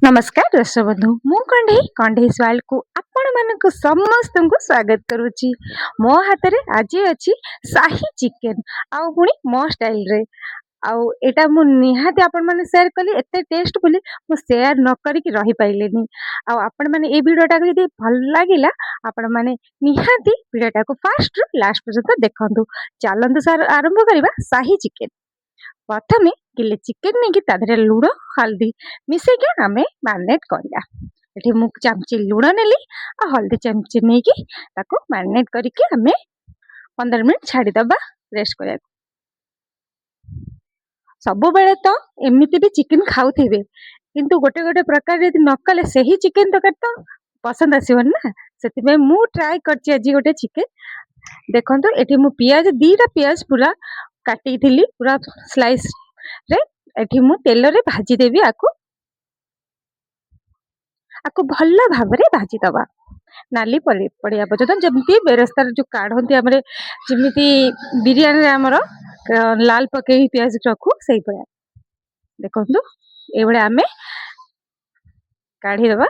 नमस्कार दर्शक बंधु मु कंढे स्वाल को आपण मानक समस्त को स्वागत करुच्ची। मो हाथ रे आज अच्छी शाही चिकेन आउ पुणी मो स्टाइल रे आउ एटा मु निहाती आपण माने शेयर कली एते टेस्ट बोली मु शेयर न करी कि रही पाइलेनी। आउ आपण माने ए वीडियोटा को यदि भल लागिला आपण माने निहाती वीडियोटा को फास्ट रु लास्ट पर्यंत देखंतु। चलंतु सर आरंभ करबा शाही चिकेन। प्रथमे किले चिकेन नहीं कि ताधरे लुण हल्दी मिसेके आमे मैरिनेट करला। एठी मु चामची लुण नेली आ हल्दी चामची नहीं कि ताको मैरिनेट करके आमे 15 मिनिट छाड़ी दबा रेस्ट करया। सब बेले तो एमिति भी चिकेन खाउथिबे किंतु गोटे गोटे प्रकार यदि न कले सही चिकेन तो कत पसंद आसीबन ना। सेति मु ट्राई करची आज गोटे चिकेन। देखंतु एठी मु पियाज दीटा पियाज पूरा काटी थिली पूरा स्लाइस रे। एठी मु तेल रे भाजी देबी आकु आकु भल्ला भाबरे भाजी दबा नाली पड़िया पर्यंत जमती बेरस्तार जो काढ़ती हमरे जिमिति बिरयानी रे हमर लाल पके पियाज रखू सही पया। देखंतु ए बळे आमे काढ़ी दबा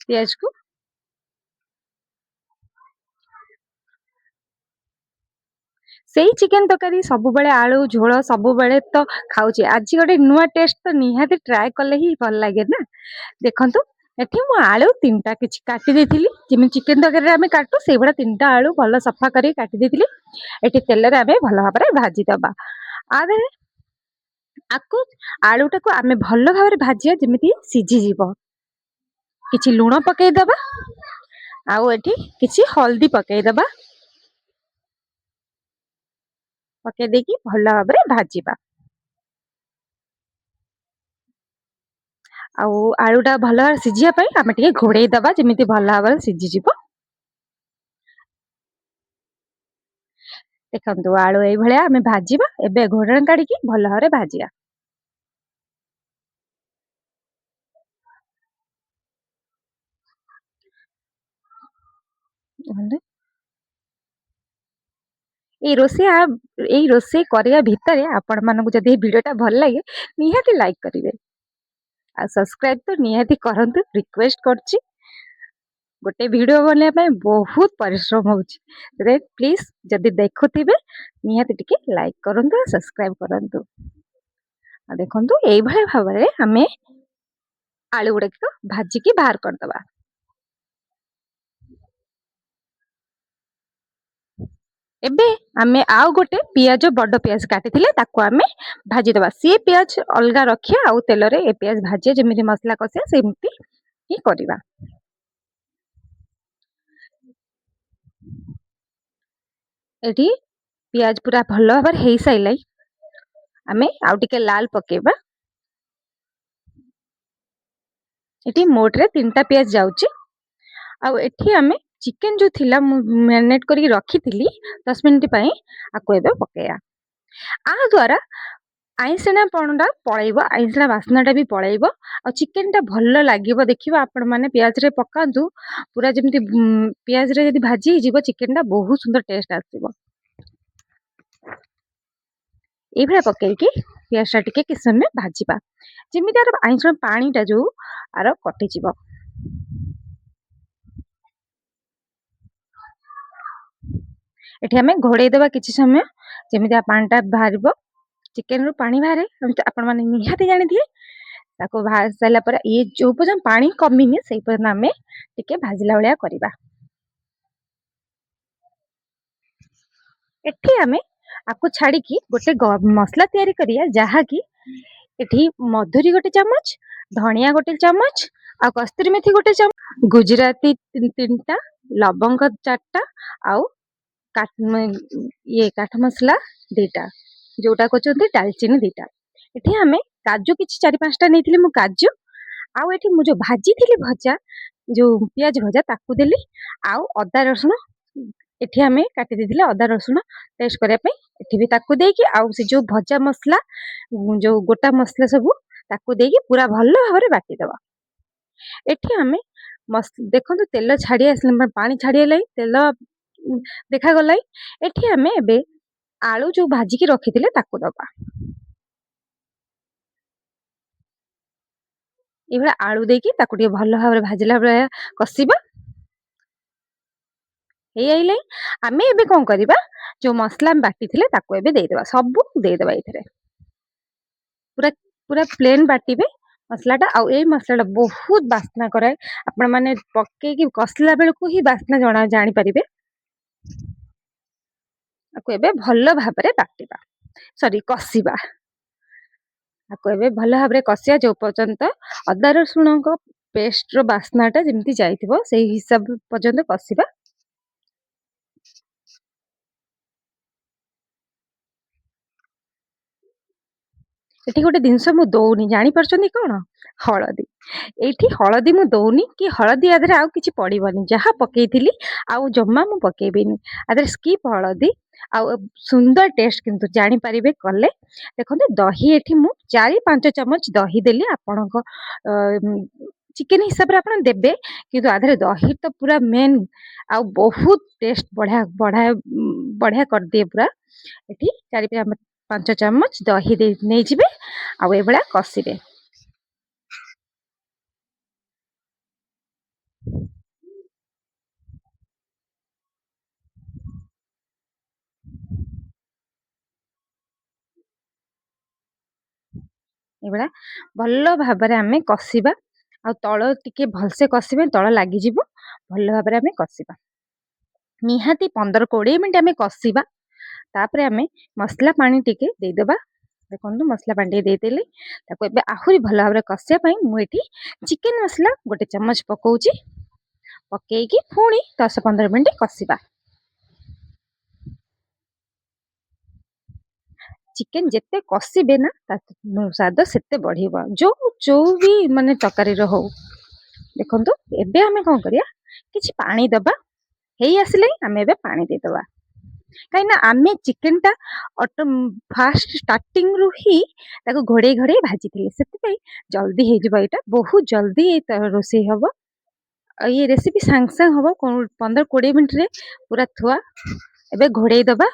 पियाज को। सेही चिकेन तकारी सब बेले आलू झोल सब बेले तो खाऊची आज गोटे नुआ टेस्ट तो निहाती ट्राई कले ही भल लागे ना। देखंतु एठी मु आलू तीनटा किछि काटी देथिली जिमि चिकेन तकारी रे आमे काटू सेही बडा तीनटा आलू भल सफा करी काटी देथिली। एठी तेल रे आमे भल भाबरे भाजी दबा आदे आकु आलूटा को आमे भल भाबरे भाजिया जेमिति सिझी जीवो। किछि लूण पकेई दबा आउ एठी किछि हल्दी पकेई दबा पके देकी भल भाबरे भाजीबा। आउ आलूटा भल सिझिया पई आमे टिके घोड़ेई दबा जेमिति भल भाबरे सिझी जीवो। देखंतु आलू एई भलिया आमे भाजीबा एबे घोड़ण काढी की भल भाबरे भाजिया। एई रोसे करिया भितरे आपण मानकु जदि वीडियोटा भल लागे निहाती लाइक करिवे आ सब्सक्राइब तो निहाती करंतु रिक्वेस्ट करची। गोटे वीडियो बनले पे बहुत परिश्रम होउची रे प्लीज जदि देखुथिबे निहाती टिके लाइक करंतु सब्सक्राइब करंतु। आ देखंतु एई भले भाबरे हमें आलू गुडा को भाजी की बाहर कर दबा। एबे आमे आउ गोटे पियाज बड़ पियाज काटी थिले ताको आमे भाजी दबा। सी पियाज अलगा रखिया आउ तेल रे ए पियाज भाजिया जेमिति मसला कसिया सेमिति ही करिबा। एठी पियाज पूरा भल भाबर हेई साइलाई आमे आउ टिके लाल पकेबा। एठी मोटरे तीनटा पियाज जाउची आउ एठी आमे चिकेन जो थिला मैरिनेट करके रखी थिली 10 मिनिट पई आको एबे पकेया। आ द्वारा आइसना पणडा पळैबो आइसना वासनाटा भी पळैबो आ चिकेन टा भल्ल लागिबो। देखिबा आपण माने प्याज रे पकांतु पूरा जेमति प्याज रे यदि भाजी जीवो चिकेन टा बहुत सुंदर टेस्ट आसीबो। ए भला पकेई की प्याज टा टिके किस समय भाजीबा जेमिति आर आइसना पानी टा जो आर कटि जीवो। एठी हमें घोड़े देबा किछि समय जेमिति पानी टा बाहरिबो। चिकेन रो पानी बाहरे आपण माने निहाती जानि दिए ताको भाज साइला पर ये जो पजम पानी कमिनी सेही पर हमें टिके भाजिला भलिया करिबा। एठी हमें आकु छाड़ी की गोटे मसला तयारी करिया जहा की एठी मधुरी गोटे चम्मच धनिया गोटे चम्मच आ कस्तूरी मेथी गोटे चम्मच गुजराती तीनटा लवंग चारटा आउ ये काठ मसला दीटा जोटा कहते डालचीनी दीटा। एठी हमें काजू किछि 4-5टा नहीं मु काजू आउ एठी मु जो भाजी थिली भजा जो पियाज भजा ताकू देली आउ अदा रसुण एठी हमें काटी देथिले अदा रसुण टेस्ट करिया पे एठी भी ताकू देकी आउ से जो भजा मसला जो गोटा मसला सब ताकू देकी पूरा भल्ल भाबरे बाटी दबा। एठी हमें देखंतु तेल छाड़ी आसले पानी छाड़ी लाई तेल देखा गलाई। एठी हमें एबे आलू जो भाजी की रखी थिले ताकू दबा। ଏଇଭଳିଆ ଆଳୁ ଦେଇକି ତାକୁ ଟିକେ ଭଲ ଭାବରେ ଭାଜିଲା ଭଳିଆ କଷିବା। ହେଇ ଆଇଲେ ଆମେ ଏବେ କଣ କରିବା, ଯୋଉ ମସଲା ଆମେ ବାଟିଥିଲେ ତାକୁ ଏବେ ଦେଇଦେବା, ସବୁ ଦେଇଦେବା ଏଇଥିରେ। ପୁରା ପୁରା ପ୍ଲେନ ବାଟିବେ ମସଲାଟା। ଆଉ ଏଇ ମସଲାଟା ବହୁତ ବାସ୍ନା କରାଏ, ଆପଣ ମାନେ ପକେଇକି କଷିଲା ବେଳକୁ ହିଁ ବାସ୍ନା ଜାଣିପାରିବେ। ତାକୁ ଏବେ ଭଲ ଭାବରେ ବାଟିବା, ସରି କଷିବା। ତାକୁ ଏବେ ଭଲ ଭାବରେ କଷିବା ଯୋଉ ପର୍ଯ୍ୟନ୍ତ ଅଦା ରସୁଣଙ୍କ ପେଷ୍ଟର ବାସ୍ନାଟା ଯେମିତି ଯାଇଥିବ ସେଇ ହିସାବ ପର୍ଯ୍ୟନ୍ତ କଷିବା। ଏଠି ଗୋଟେ ଜିନିଷ ମୁଁ ଦଉନି, ଜାଣିପାରୁଛନ୍ତି କଣ? ହଳଦୀ। ଏଇଠି ହଳଦୀ ମୁଁ ଦଉନି, କି ହଳଦୀ ଆ ଦେହରେ ଆଉ କିଛି ପଡିବନି, ଯାହା ପକେଇଥିଲି ଆଉ ଜମା ମୁଁ ପକେଇବିନି ଆ ଦେହରେ ସ୍କିପ୍ ହଳଦୀ। ଆଉ ସୁନ୍ଦର ଟେଷ୍ଟ କିନ୍ତୁ ଜାଣିପାରିବେ କଲେ। ଦେଖନ୍ତୁ ଦହି ଏଠି ମୁଁ 4-5 ଚାମଚ ଦହି ଦେଲି, ଆପଣଙ୍କ ଚିକେନ ହିସାବରେ ଆପଣ ଦେବେ, କିନ୍ତୁ ଆ ଦେହରେ ଦହି ତ ପୁରା ମେନ୍ ଆଉ ବହୁତ ଟେଷ୍ଟ ବଢିଆ ବଢିଆ ବଢିଆ କରିଦିଏ ପୁରା। ଏଠି 4-5 ଚାମଚ ଦହି ନେଇଯିବେ ଆଉ ଏଇଭଳିଆ କଷିବେ। ଏଇଭଳିଆ ଭଲ ଭାବରେ ଆମେ କଷିବା, ଆଉ ତଳ ଟିକେ ଭଲସେ କଷିବେ, ତଳ ଲାଗିଯିବ। ଭଲ ଭାବରେ ଆମେ କଷିବା, ନିହାତି 15-20 ମିନିଟ୍ ଆମେ କଷିବା। ତାପରେ ଆମେ ମସଲା ପାଣି ଟିକେ ଦେଇଦେବା। ଦେଖନ୍ତୁ ମସଲା ପାଣି ଟିକେ ଦେଇଦେଲି, ତାକୁ ଏବେ ଆହୁରି ଭଲ ଭାବରେ କଷିବା ପାଇଁ ମୁଁ ଏଠି ଚିକେନ ମସଲା 1 ଚାମଚ ପକଉଛି। ପକେଇକି ପୁଣି 10-15 ମିନିଟ୍ କଷିବା। ଚିକେନ ଯେତେ କଷିବେ ନା ତା ସ୍ୱାଦ ସେତେ ବଢିବ, ଯୋଉ ବି ମାନେ ତରକାରୀର ହଉ। ଦେଖନ୍ତୁ ଏବେ ଆମେ କଣ କରିବା, କିଛି ପାଣି ଦବା। ହେଇ ଆସିଲେ ଆମେ ଏବେ ପାଣି ଦେଇଦବା, କାହିଁକି ନା ଆମେ ଚିକେନ ଟା ଫାଷ୍ଟ ଷ୍ଟାର୍ଟିଂ ରୁ ହିଁ ତାକୁ ଘୋଡେଇ ଘୋଡେଇ ଭାଜିଥିଲେ, ସେଥିପାଇଁ ଜଲ୍ଦି ହେଇଯିବ। ଏଇଟା ବହୁତ ଜଲ୍ଦି ରୋଷେଇ ହବ। ଆଉ ଇଏ ରେସିପି ସାଙ୍ଗେ ସାଙ୍ଗେ ହବ, 15-20 ମିନିଟରେ ପୁରା ଥୁଆ। ଏବେ ଘୋଡେଇ ଦବା।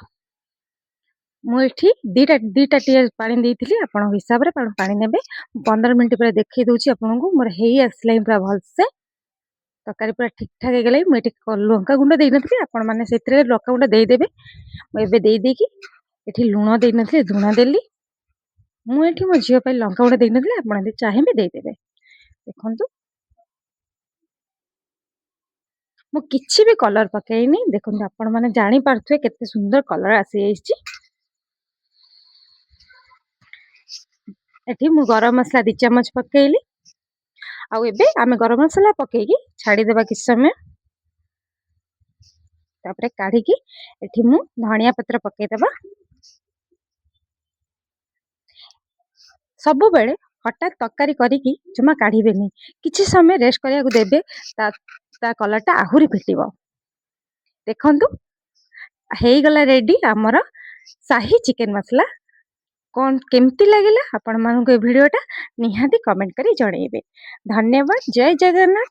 ମୁଁ ଏଠି ଦିଟା ଟିକେ ପାଣି ଦେଇଥିଲି, ଆପଣଙ୍କ ହିସାବରେ ପାଣି ନେବେ। 15 ମିନିଟ୍ ପୁରା ଦେଖେଇ ଦଉଛି ଆପଣଙ୍କୁ, ମୋର ହେଇ ଆସିଲାଣି ପୁରା ଭଲସେ। ତରକାରୀ ପୁରା ଠିକ ଠାକ ହେଇଗଲା। ମୁଁ ଏଠି ଲଙ୍କାଗୁଣ୍ଡ ଦେଇନଥିଲି, ଆପଣ ମାନେ ସେଥିରେ ଲଙ୍କାଗୁଣ୍ଡ ଦେଇଦେବେ। ମୁଁ ଏବେ ଦେଇଦେଇକି ଏଠି ଲୁଣ ଦେଇନଥିଲି, ଲୁଣ ଦେଲି। ମୁଁ ଏଠି ମୋ ଝିଅ ପାଇଁ ଲଙ୍କାଗୁଣ୍ଡ ଦେଇନଥିଲି, ଆପଣ ଯଦି ଚାହିଁବେ ଦେଇଦେବେ। ଦେଖନ୍ତୁ ମୁଁ କିଛି ବି କଲର ପକେଇନି, ଦେଖନ୍ତୁ ଆପଣ ମାନେ ଜାଣିପାରୁଥିବେ କେତେ ସୁନ୍ଦର କଲର ଆସିଯାଇଛି। ଏଠି ମୁଁ ଗରମ ମସଲା 2 ଚାମଚ ପକେଇଲି। ଆଉ ଏବେ ଆମେ ଗରମ ମସଲା ପକେଇକି ଛାଡିଦେବା କିଛି ସମୟ। ତାପରେ କାଢିକି ଏଠି ମୁଁ ଧନିଆ ପତ୍ର ପକେଇଦବା। ସବୁବେଳେ ହଠାତ୍ ତରକାରୀ କରିକି ଜମା କାଢିବେନି, କିଛି ସମୟ ରେଷ୍ଟ କରିବାକୁ ଦେବେ। ତା କଲର ଟା ଆହୁରି ଫିଟିବ। ଦେଖନ୍ତୁ ହେଇଗଲା ରେଡି ଆମର ସାହି ଚିକେନ ମସଲା। କଣ କେମିତି ଲାଗିଲା ଆପଣ ମାନଙ୍କୁ ଏ ଭିଡିଓ ଟା ନିହାତି କମେଣ୍ଟ କରି ଜଣେଇବେ। ଧନ୍ୟବାଦ, ଜୟ ଜଗନ୍ନାଥ।